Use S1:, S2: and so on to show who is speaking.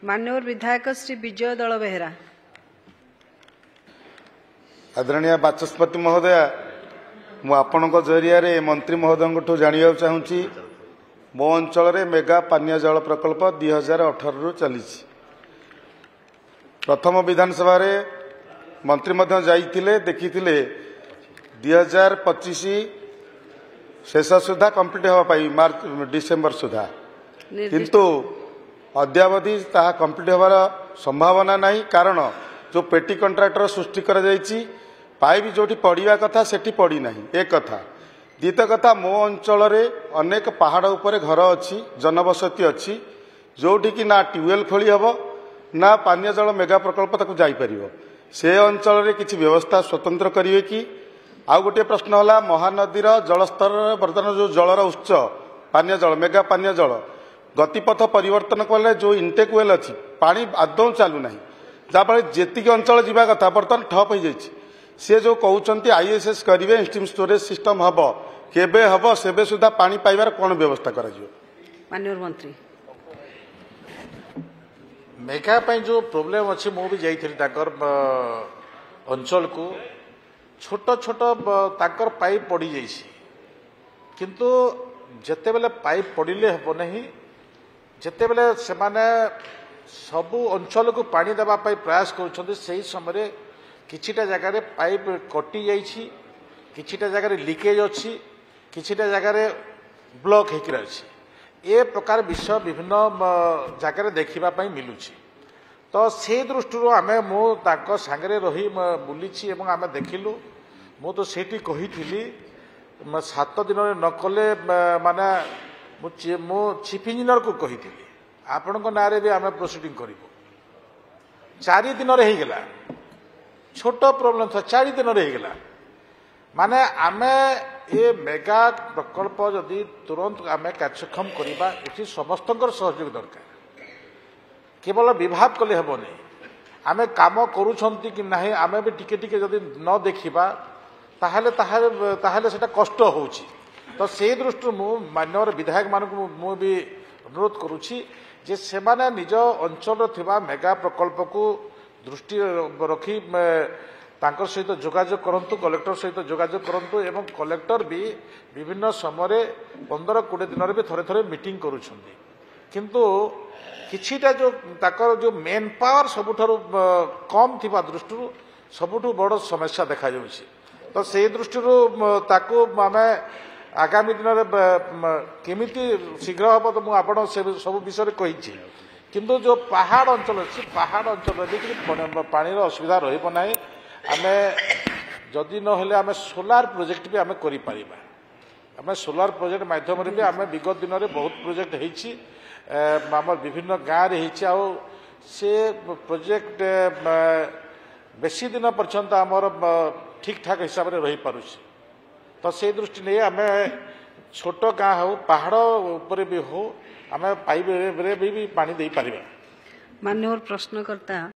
S1: मान्यवर विधायक श्री विजय दल बेहरा।
S2: आदरणीय बाचस्पति महोदय, मु आपणक जरिया मंत्री महोदय जाना चाहूँगी मो अंचल मेगा पानीय जल प्रकल्प 2018 रु चली प्रथम विधानसभा मंत्री जाइए देखी 2025 शेष सुधा कंप्लीट होगापाई मार्च डिसेम्बर सुधा किंतु अद्यावधि ताहा कंप्लीट होवार संभावना नहीं। कारण जो पेटी कंट्राक्टर सृष्टि कर पाइप जो पड़ा कथा से पड़ना एक कथा। द्वितीय कथा मो अंचल अनेक पहाड़ उपर घर अच्छी जनबसती अच्छी जोटि ना ट्यूबवेल खोली हम ना पानीय जल मेगा प्रकल्प तक जापर से अंचल किसी व्यवस्था स्वतंत्र करेंगे कि आउ गोटे प्रश्न है महानदीर जलस्तर बर्तमान जो जलर उत्स पानीय जल मेगा पानीय जल गतिपथ परिवर्तन कले जो इंटेक वेल अच्छी पानी आदौ चलूना जहाँफल जी अंचल जावा कथा बर्तमान ठप हो जाए सी जो कहते आईएसएस करेंगे इंस्ट्रीम स्टोरेज सिस्टम हम केबे हम सेबे सुधा पानी पाइबार कौन व्यवस्था कर
S1: मंत्री
S3: मेगा जो प्रोब्लेम अच्छी मु भी जाइए अंचल को छोट छोट ताकर पाइप पड़ जाइए किंतु जेते बेले पाइप पड़े हम नहीं जेते बेले से माने सबु अंचल को पानी देवा प्रयास कर समय किछिटा जगार पाइप कटि जाइए किछिटा जगार लीकेज अच्छी किछिटा जगार ब्लॉक होकर अच्छी ए प्रकार विषय विभिन्न जगार देखापी मिलूँ। तो से दृष्टि आम मु सांगे रही बुली आम देखिलु मु तो सेठी कही 7 दिन न कले माने मु चीफ इंजीनियर को कही आपण ना भी आम प्रोसीडिंग करूँ 4 दिन होगा छोट प्रोब्लेम था 4 दिन होगा माने आम ये मेगा प्रकल्प जदि तुरंत आम कार्यक्षम करवा ये समस्त सहयोग दरकार केवल विभाग कले हेबनी आम काम करूछंती कि नहीं आम भी टिके टिके जदि न देखा ताहले सेटा कष्ट होउछि। तो से दृष्टि मु मान्यवर विधायक मानक मु भी अनुरोध करुछि जे सेमाने निज अंचल थिबा मेगा प्रकल्प को दृष्टि रखी तांकर सहित जोगाजोग करंतु कलेक्टर सहित जोगाजोग करंतु एवं कलेक्टर भी विभिन्न समय 15-20 दिन भी थरे थरे मीटिंग करुछंती किंतु किछिटा जो ताकर जो मेन पावर सबुठारु कम थिबा दृष्टि सबुठु बड़ समस्या देखा जाउछि। तो से दृष्टि ताकू आम आगामी दिन में केमिति शीघ्र हम तो मुझे सब विषय कही किंतु जो पहाड़ अंचल अच्छी पहाड़ अंचल पानी असुविधा रहा आम जदि ना आम सोलार प्रोजेक्ट भी आम कर सोलार प्रोजेक्ट माध्यम भी आम विगत दिन में बहुत प्रोजेक्ट होम विभिन्न गाँव से प्रोजेक्ट बेसी दिन पर्यंत आमर ठीक ठाक हिसाब से रही पारुछि। तो से दृष्टि नहीं आम छोट गाँ हो पहाड़ उपर भी हो आम पाइप भी पानी दे पारिबा।
S1: मान्यवर प्रश्नकर्ता